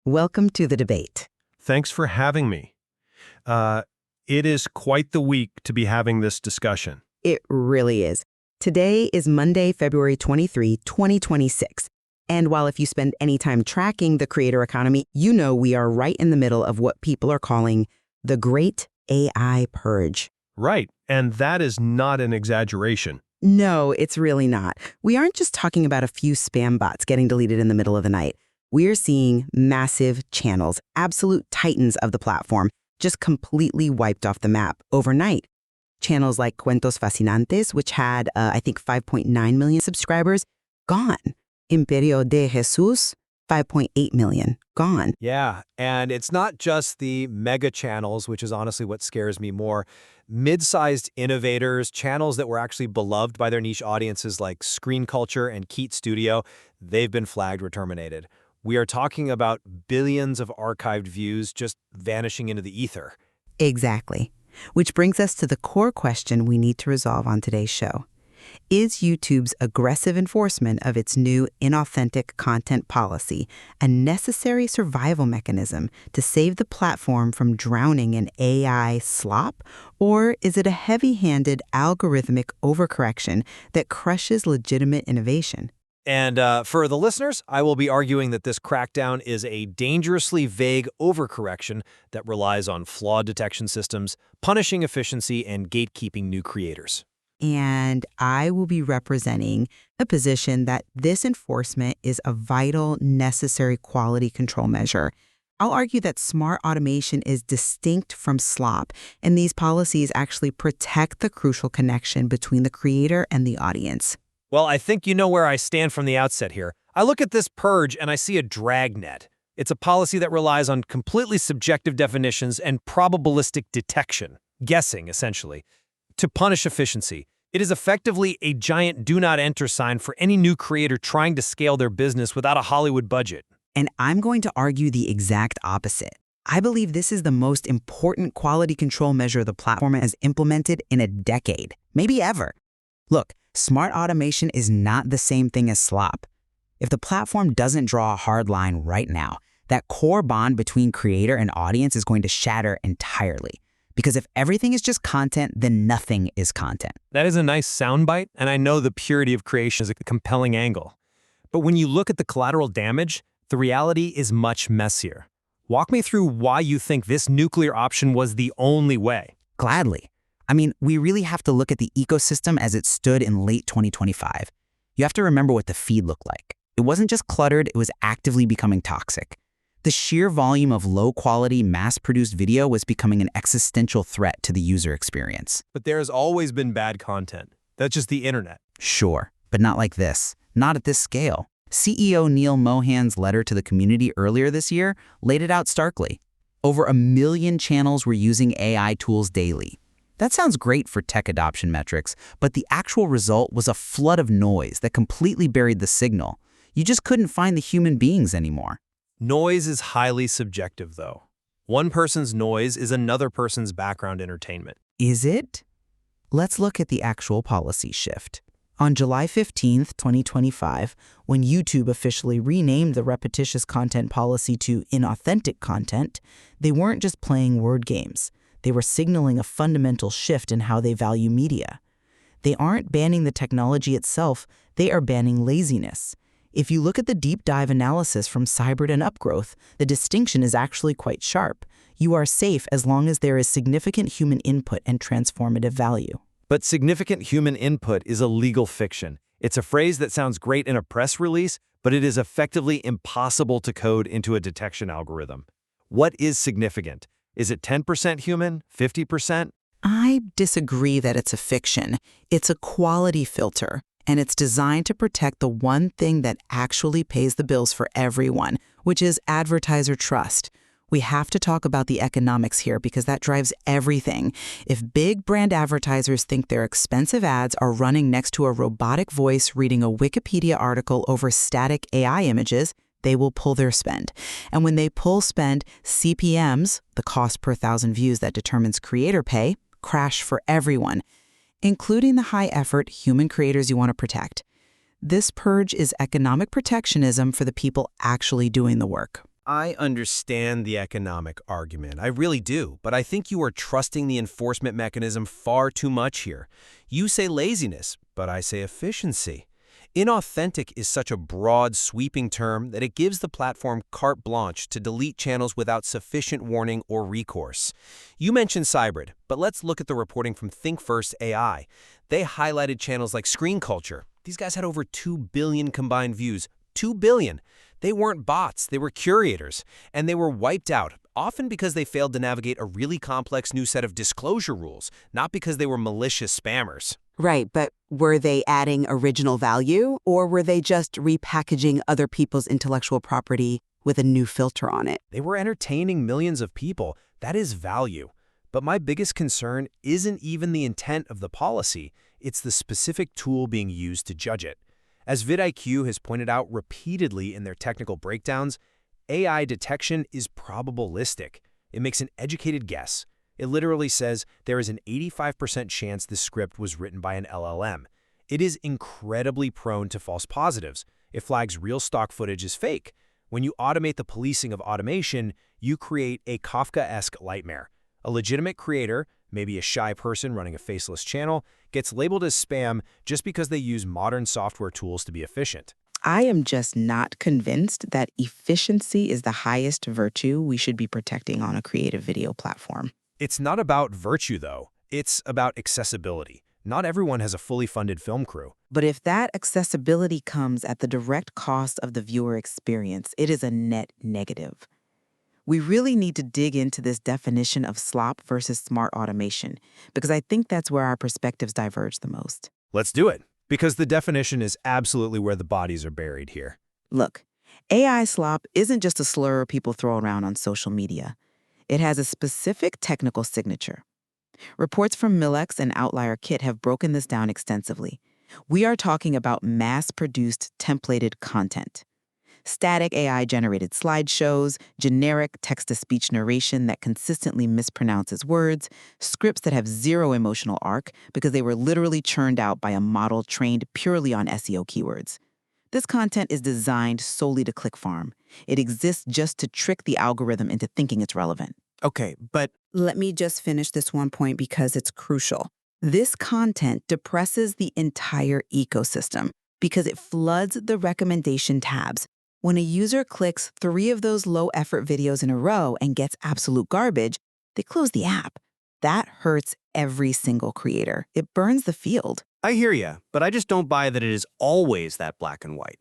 Welcome to the debate. Thanks for having me. Uh, it is quite the week to be having this discussion. It really is. Today is Monday, February 23, 2026. And while if you spend any time tracking the creator economy, you know we are right in the middle of what people are calling the Great AI Purge. Right, and that is not an exaggeration. No, it's really not. We aren't just talking about a few spam bots getting deleted in the middle of the night. We're seeing massive channels, absolute titans of the platform, just completely wiped off the map overnight. Channels like Cuentos Fascinantes, which had, I think, 5.9 million subscribers, gone. Imperio de Jesus, 5.8 million, gone. Yeah, and it's not just the mega channels, which is honestly what scares me more. Mid-sized innovators, channels that were actually beloved by their niche audiences like Screen Culture and Keat Studio, they've been flagged or terminated. We are talking about billions of archived views just vanishing into the ether. Exactly. Which brings us to the core question we need to resolve on today's show. Is YouTube's aggressive enforcement of its new inauthentic content policy a necessary survival mechanism to save the platform from drowning in AI slop? Or is it a heavy-handed algorithmic overcorrection that crushes legitimate innovation? And for the listeners, I will be arguing that this crackdown is a dangerously vague overcorrection that relies on flawed detection systems, punishing efficiency, and gatekeeping new creators. And I will be representing a position that this enforcement is a vital, necessary quality control measure. I'll argue that smart automation is distinct from slop, and these policies actually protect the crucial connection between the creator and the audience. Well, I think you know where I stand from the outset here. I look at this purge and I see a dragnet. It's a policy that relies on completely subjective definitions and probabilistic detection, guessing, essentially, to punish efficiency. It is effectively a giant do not enter sign for any new creator trying to scale their business without a Hollywood budget. And I'm going to argue the exact opposite. I believe this is the most important quality control measure the platform has implemented in a decade, maybe ever. Look, smart automation is not the same thing as slop. If the platform doesn't draw a hard line right now, that core bond between creator and audience is going to shatter entirely. Because if everything is just content, then nothing is content. That is a nice soundbite, and I know the purity of creation is a compelling angle. But when you look at the collateral damage, the reality is much messier. Walk me through why you think this nuclear option was the only way. Gladly. I mean, we really have to look at the ecosystem as it stood in late 2025. You have to remember what the feed looked like. It wasn't just cluttered, it was actively becoming toxic. The sheer volume of low-quality, mass-produced video was becoming an existential threat to the user experience. But there has always been bad content. That's just the internet. Sure, but not like this. Not at this scale. CEO Neil Mohan's letter to the community earlier this year laid it out starkly. Over 1 million channels were using AI tools daily. That sounds great for tech adoption metrics, but the actual result was a flood of noise that completely buried the signal. You just couldn't find the human beings anymore. Noise is highly subjective, though. One person's noise is another person's background entertainment. Is it? Let's look at the actual policy shift. On July 15, 2025, when YouTube officially renamed the repetitious content policy to inauthentic content, they weren't just playing word games. They were signaling a fundamental shift in how they value media. They aren't banning the technology itself, they are banning laziness. If you look at the deep dive analysis from Cyberd and Upgrowth, the distinction is actually quite sharp. You are safe as long as there is significant human input and transformative value. But significant human input is a legal fiction. It's a phrase that sounds great in a press release, but it is effectively impossible to code into a detection algorithm. What is significant? Is it 10% human, 50%? I disagree that it's a fiction. It's a quality filter, and it's designed to protect the one thing that actually pays the bills for everyone, which is advertiser trust. We have to talk about the economics here because that drives everything. If big brand advertisers think their expensive ads are running next to a robotic voice reading a Wikipedia article over static AI images, they will pull their spend. And when they pull spend, CPMs, the cost per 1,000 views that determines creator pay, crash for everyone, including the high-effort human creators you want to protect. This purge is economic protectionism for the people actually doing the work. I understand the economic argument. I really do. But I think you are trusting the enforcement mechanism far too much here. You say laziness, but I say efficiency. Inauthentic is such a broad, sweeping term that it gives the platform carte blanche to delete channels without sufficient warning or recourse. You mentioned Cybrid, but let's look at the reporting from Faceless AI. They highlighted channels like Screen Culture. These guys had over 2 billion combined views. 2 billion. They weren't bots, they were curators, and they were wiped out, often because they failed to navigate a really complex new set of disclosure rules, not because they were malicious spammers. Right, but were they adding original value, or were they just repackaging other people's intellectual property with a new filter on it? They were entertaining millions of people. That is value. But my biggest concern isn't even the intent of the policy, it's the specific tool being used to judge it. As vidIQ has pointed out repeatedly in their technical breakdowns, AI detection is probabilistic. It makes an educated guess. It literally says there is an 85% chance this script was written by an LLM. It is incredibly prone to false positives. It flags real stock footage as fake. When you automate the policing of automation, you create a Kafka-esque nightmare. A legitimate creator, maybe a shy person running a faceless channel, gets labeled as spam just because they use modern software tools to be efficient. I am just not convinced that efficiency is the highest virtue we should be protecting on a creative video platform. It's not about virtue, though. It's about accessibility. Not everyone has a fully funded film crew. But if that accessibility comes at the direct cost of the viewer experience, it is a net negative. We really need to dig into this definition of slop versus smart automation, because I think that's where our perspectives diverge the most. Let's do it, because the definition is absolutely where the bodies are buried here. Look, AI slop isn't just a slur people throw around on social media. It has a specific technical signature. Reports from Millex and Outlier Kit have broken this down extensively. We are talking about mass-produced, templated content. Static AI-generated slideshows, generic text-to-speech narration that consistently mispronounces words, scripts that have zero emotional arc because they were literally churned out by a model trained purely on SEO keywords. This content is designed solely to click farm. It exists just to trick the algorithm into thinking it's relevant. Okay, but let me just finish this one point because it's crucial. This content depresses the entire ecosystem because it floods the recommendation tabs. When a user clicks 3 of those low-effort videos in a row and gets absolute garbage, they close the app. That hurts every single creator. It burns the field. I hear ya, but I just don't buy that it is always that black and white.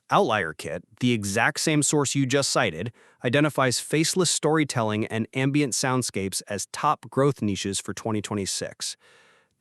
Outlier Kit, the exact same source you just cited, identifies faceless storytelling and ambient soundscapes as top growth niches for 2026.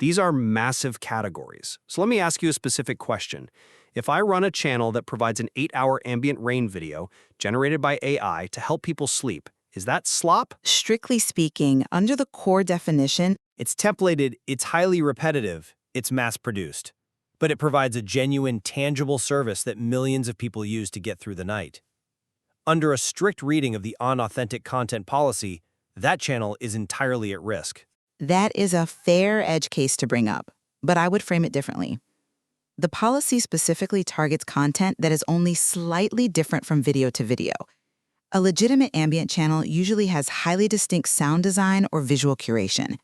These are massive categories. So let me ask you a specific question. If I run a channel that provides an 8-hour ambient rain video generated by AI to help people sleep, is that slop? Strictly speaking, under the core definition, It's templated, it's highly repetitive, it's mass-produced. But it provides a genuine, tangible service that millions of people use to get through the night. Under a strict reading of the unauthentic content policy, that channel is entirely at risk. that is a fair edge case to bring up, but I would frame it differently. The policy specifically targets content that is only slightly different from video to video. A legitimate ambient channel usually has highly distinct sound design or visual curation.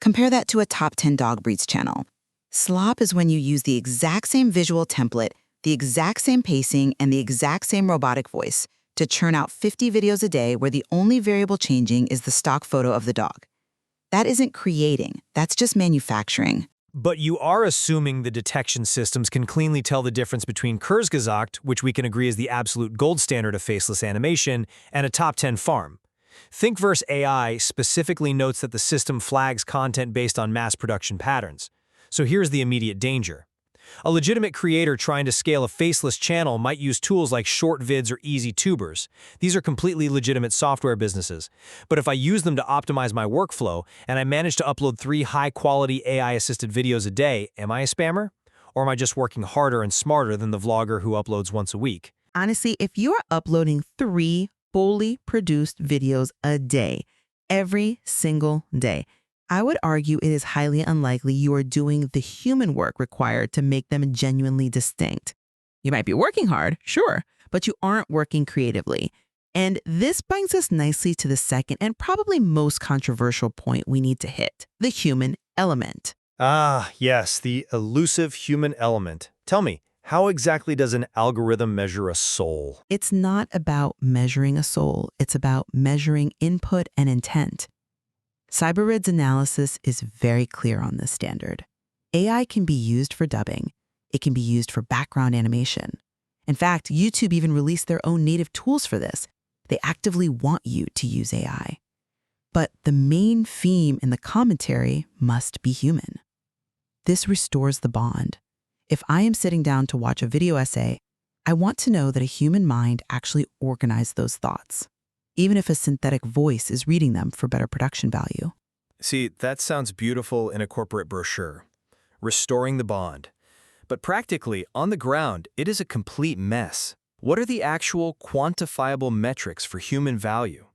Compare that to a top 10 dog breeds channel. Slop is when you use the exact same visual template, the exact same pacing, and the exact same robotic voice to churn out 50 videos a day where the only variable changing is the stock photo of the dog. That isn't creating, that's just manufacturing. But you are assuming the detection systems can cleanly tell the difference between Kurzgesagt, which we can agree is the absolute gold standard of faceless animation, and a top 10 farm. Thinverse AI specifically notes that the system flags content based on mass production patterns. So here's the immediate danger. A legitimate creator trying to scale a faceless channel might use tools like short vids or easy tubers. These are completely legitimate software businesses. But if I use them to optimize my workflow and I manage to upload 3 high-quality AI-assisted videos a day, am I a spammer? Or am I just working harder and smarter than the vlogger who uploads once a week? Honestly, if you're uploading 3 fully produced videos a day, every single day, I would argue it is highly unlikely you are doing the human work required to make them genuinely distinct. You might be working hard, sure, but you aren't working creatively. And this brings us nicely to the second and probably most controversial point we need to hit, the human element. Ah, yes, the elusive human element. Tell me, how exactly does an algorithm measure a soul? It's not about measuring a soul, it's about measuring input and intent. Cyberid's analysis is very clear on this standard. AI can be used for dubbing. It can be used for background animation. In fact, YouTube even released their own native tools for this. They actively want you to use AI. But the main theme in the commentary must be human. This restores the bond. If I am sitting down to watch a video essay, I want to know that a human mind actually organized those thoughts, even if a synthetic voice is reading them for better production value. See, that sounds beautiful in a corporate brochure. Restoring the bond. But practically, on the ground, it is a complete mess. What are the actual quantifiable metrics for human value?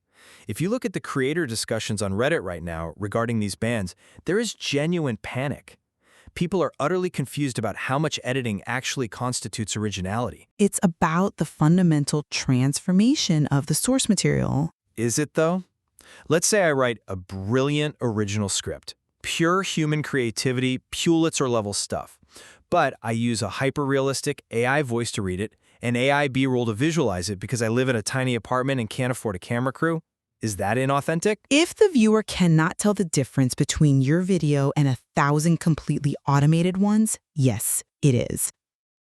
If you look at the creator discussions on Reddit right now regarding these bans, there is genuine panic. People are utterly confused about how much editing actually constitutes originality. It's about the fundamental transformation of the source material. Is it, though? Let's say I write a brilliant original script. Pure human creativity, Pulitzer-level stuff. But I use a hyper-realistic AI voice to read it, an AI B-roll to visualize it because I live in a tiny apartment and can't afford a camera crew. Is that inauthentic? If the viewer cannot tell the difference between your video and 1,000 completely automated ones, yes, it is.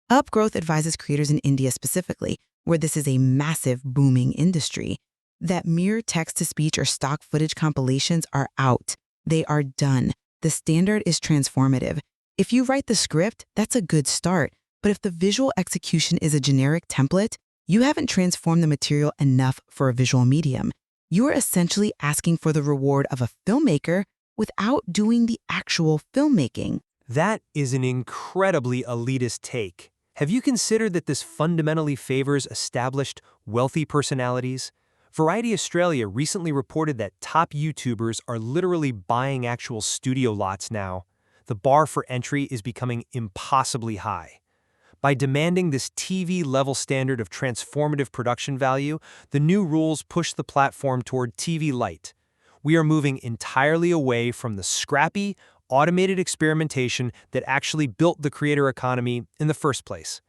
Upgrowth advises creators in India specifically, where this is a massive, booming industry, that mere text-to-speech or stock footage compilations are out. They are done. The standard is transformative. If you write the script, that's a good start. But if the visual execution is a generic template, you haven't transformed the material enough for a visual medium. You are essentially asking for the reward of a filmmaker without doing the actual filmmaking. That is an incredibly elitist take. Have you considered that this fundamentally favors established, wealthy personalities? Variety Australia recently reported that top YouTubers are literally buying actual studio lots now. The bar for entry is becoming impossibly high. By demanding this TV-level standard of transformative production value, the new rules push the platform toward TV Lite. We are moving entirely away from the scrappy, automated experimentation that actually built the creator economy in the first place.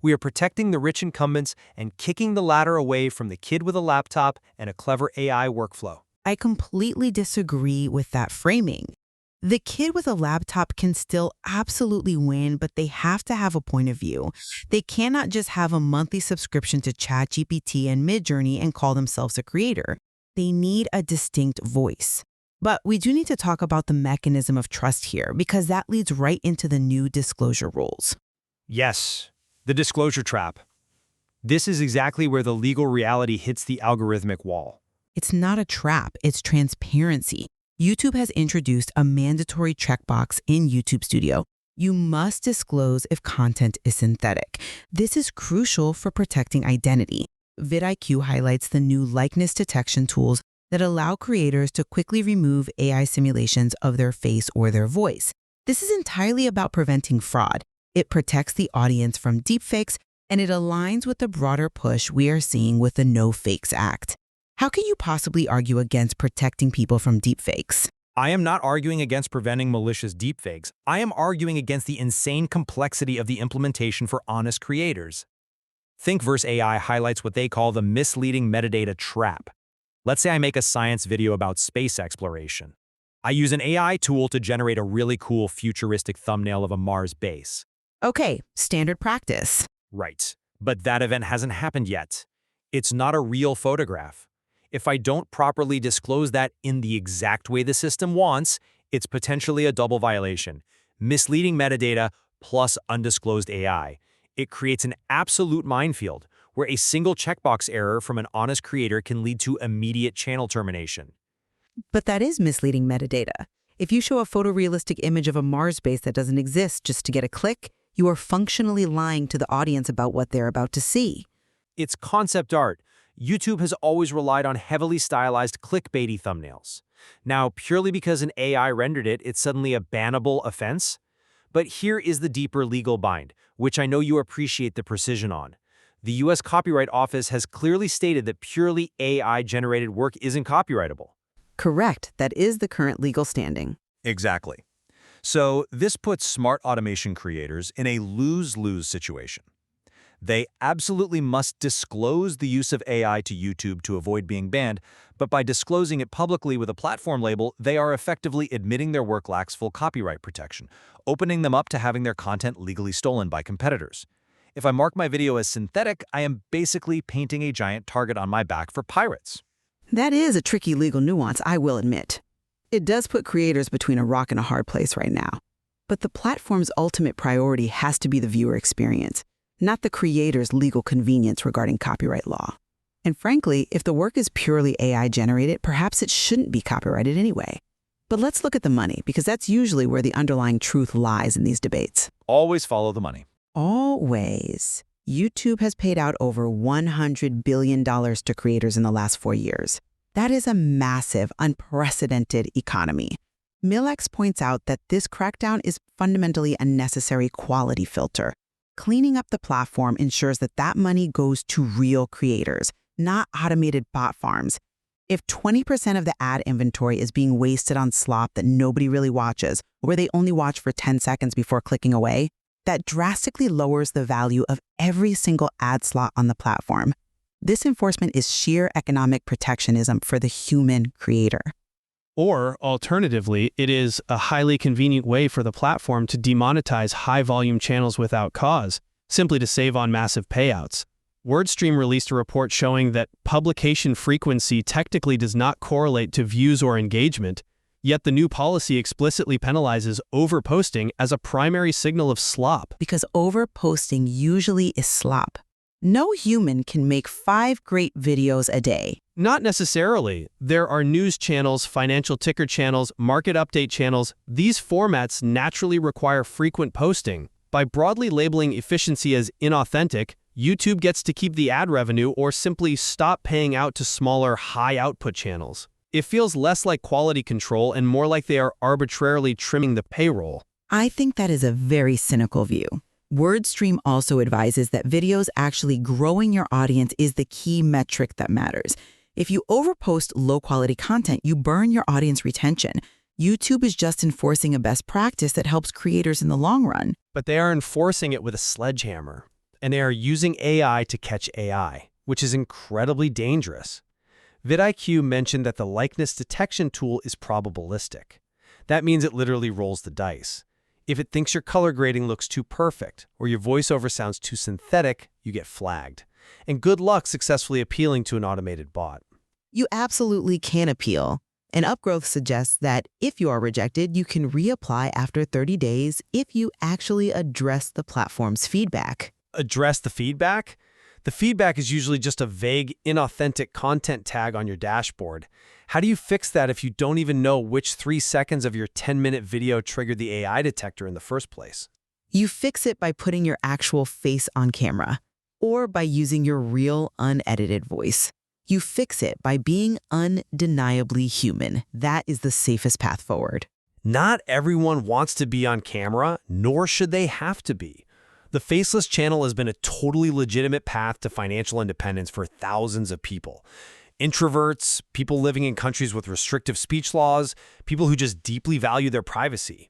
We are protecting the rich incumbents and kicking the ladder away from the kid with a laptop and a clever AI workflow. I completely disagree with that framing. The kid with a laptop can still absolutely win, but they have to have a point of view. They cannot just have a monthly subscription to ChatGPT and Midjourney and call themselves a creator. They need a distinct voice. But we do need to talk about the mechanism of trust here, because that leads right into the new disclosure rules. Yes, the disclosure trap. This is exactly where the legal reality hits the algorithmic wall. It's not a trap, it's transparency. YouTube has introduced a mandatory checkbox in YouTube Studio. You must disclose if content is synthetic. This is crucial for protecting identity. vidIQ highlights the new likeness detection tools that allow creators to quickly remove AI simulations of their face or their voice. This is entirely about preventing fraud. It protects the audience from deepfakes, and it aligns with the broader push we are seeing with the No Fakes Act. How can you possibly argue against protecting people from deepfakes? I am not arguing against preventing malicious deepfakes. I am arguing against the insane complexity of the implementation for honest creators. Thinkiverse AI highlights what they call the misleading metadata trap. Let's say I make a science video about space exploration. I use an AI tool to generate a really cool futuristic thumbnail of a Mars base. Okay, standard practice. Right, but that event hasn't happened yet. It's not a real photograph. If I don't properly disclose that in the exact way the system wants, it's potentially a double violation. Misleading metadata plus undisclosed AI. It creates an absolute minefield where a single checkbox error from an honest creator can lead to immediate channel termination. But that is misleading metadata. If you show a photorealistic image of a Mars base that doesn't exist just to get a click, you are functionally lying to the audience about what they're about to see. It's concept art. YouTube has always relied on heavily stylized clickbaity thumbnails. Now, purely because an AI rendered it, it's suddenly a bannable offense? But here is the deeper legal bind, which I know you appreciate the precision on. The U.S. Copyright Office has clearly stated that purely AI-generated work isn't copyrightable. Correct. That is the current legal standing. Exactly. So this puts smart automation creators in a lose-lose situation. They absolutely must disclose the use of AI to YouTube to avoid being banned, but by disclosing it publicly with a platform label, they are effectively admitting their work lacks full copyright protection, opening them up to having their content legally stolen by competitors. If I mark my video as synthetic, I am basically painting a giant target on my back for pirates. That is a tricky legal nuance, I will admit. It does put creators between a rock and a hard place right now. But the platform's ultimate priority has to be the viewer experience, not the creator's legal convenience regarding copyright law. And frankly, if the work is purely AI-generated, perhaps it shouldn't be copyrighted anyway. But let's look at the money, because that's usually where the underlying truth lies in these debates. Always follow the money. Always. YouTube has paid out over $100 billion to creators in the last 4 years. That is a massive, unprecedented economy. Millex points out that this crackdown is fundamentally a necessary quality filter. Cleaning up the platform ensures that that money goes to real creators, not automated bot farms. If 20% of the ad inventory is being wasted on slop that nobody really watches, or where they only watch for 10 seconds before clicking away, that drastically lowers the value of every single ad slot on the platform. This enforcement is sheer economic protectionism for the human creator. Or, alternatively, it is a highly convenient way for the platform to demonetize high-volume channels without cause, simply to save on massive payouts. WordStream released a report showing that publication frequency technically does not correlate to views or engagement, yet the new policy explicitly penalizes overposting as a primary signal of slop. Because overposting usually is slop. No human can make 5 great videos a day. Not necessarily. There are news channels, financial ticker channels, market update channels. These formats naturally require frequent posting. By broadly labeling efficiency as inauthentic, YouTube gets to keep the ad revenue or simply stop paying out to smaller, high-output channels. It feels less like quality control and more like they are arbitrarily trimming the payroll. I think that is a very cynical view. WordStream also advises that videos actually growing your audience is the key metric that matters. If you overpost low-quality content, you burn your audience retention. YouTube is just enforcing a best practice that helps creators in the long run. But they are enforcing it with a sledgehammer, and they are using AI to catch AI, which is incredibly dangerous. vidIQ mentioned that the likeness detection tool is probabilistic. That means it literally rolls the dice. If it thinks your color grading looks too perfect, or your voiceover sounds too synthetic, you get flagged. And good luck successfully appealing to an automated bot. You absolutely can appeal. And Upgrowth suggests that if you are rejected, you can reapply after 30 days if you actually address the platform's feedback. Address the feedback? The feedback is usually just a vague, inauthentic content tag on your dashboard. How do you fix that if you don't even know which 3 seconds of your 10-minute video triggered the AI detector in the first place? You fix it by putting your actual face on camera, or by using your real, unedited voice. You fix it by being undeniably human. That is the safest path forward. Not everyone wants to be on camera, nor should they have to be. The Faceless channel has been a totally legitimate path to financial independence for thousands of people. Introverts, people living in countries with restrictive speech laws, people who just deeply value their privacy.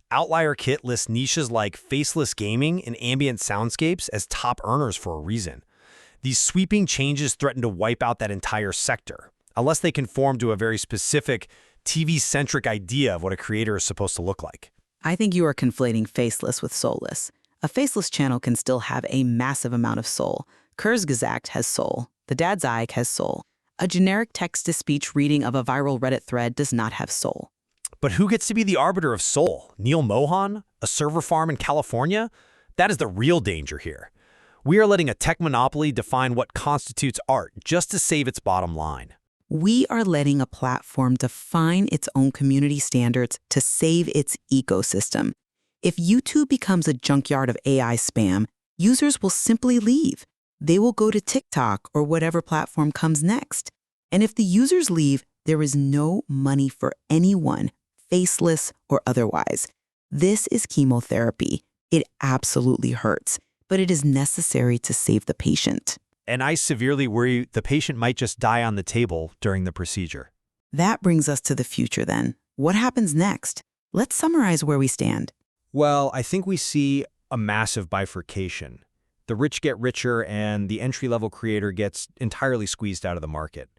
Outlier Kit lists niches like faceless gaming and ambient soundscapes as top earners for a reason. These sweeping changes threaten to wipe out that entire sector, unless they conform to a very specific, TV-centric idea of what a creator is supposed to look like. I think you are conflating faceless with soulless. A faceless channel can still have a massive amount of soul. Kurzgesagt has soul. The Dad's Eye has soul. A generic text-to-speech reading of a viral Reddit thread does not have soul. But who gets to be the arbiter of soul? Neil Mohan? A server farm in California? That is the real danger here. We are letting a tech monopoly define what constitutes art just to save its bottom line. We are letting a platform define its own community standards to save its ecosystem. If YouTube becomes a junkyard of AI spam, users will simply leave. They will go to TikTok or whatever platform comes next. And if the users leave, there is no money for anyone, faceless or otherwise. This is chemotherapy. It absolutely hurts but it is necessary to save the patient. And I severely worry the patient might just die on the table during the procedure. That brings us to the future then. What happens next? Let's summarize where we stand. Well, I think we see a massive bifurcation. The rich get richer and the entry-level creator gets entirely squeezed out of the market.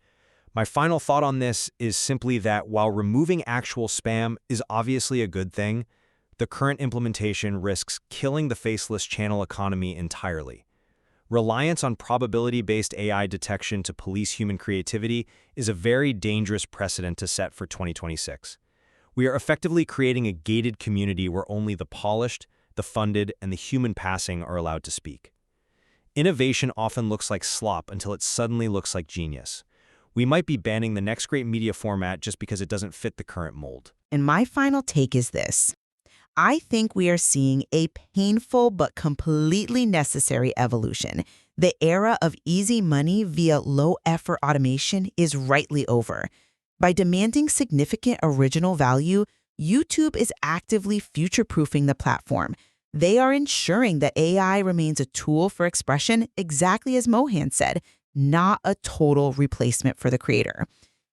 My final thought on this is simply that while removing actual spam is obviously a good thing, the current implementation risks killing the faceless channel economy entirely. Reliance on probability-based AI detection to police human creativity is a very dangerous precedent to set for 2026. We are effectively creating a gated community where only the polished, the funded, and the human passing are allowed to speak. Innovation often looks like slop until it suddenly looks like genius. We might be banning the next great media format just because it doesn't fit the current mold. And my final take is this. I think we are seeing a painful but completely necessary evolution. The era of easy money via low-effort automation is rightly over. By demanding significant original value, YouTube is actively future-proofing the platform. They are ensuring that AI remains a tool for expression, exactly as Mohan said, not a total replacement for the creator.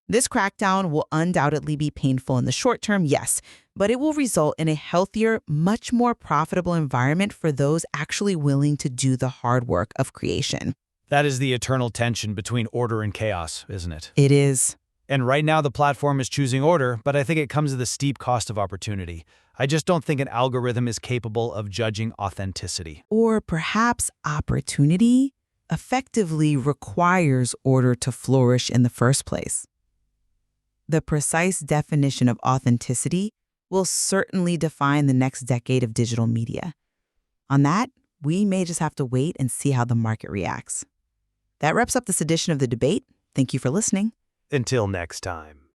This crackdown will undoubtedly be painful in the short term, yes, but it will result in a healthier, much more profitable environment for those actually willing to do the hard work of creation. That is the eternal tension between order and chaos, isn't it? It is. And right now the platform is choosing order, but I think it comes at the steep cost of opportunity. I just don't think an algorithm is capable of judging authenticity. Or perhaps opportunity effectively requires order to flourish in the first place. The precise definition of authenticity will certainly define the next decade of digital media. On that, we may just have to wait and see how the market reacts. That wraps up this edition of The Debate. Thank you for listening. Until next time.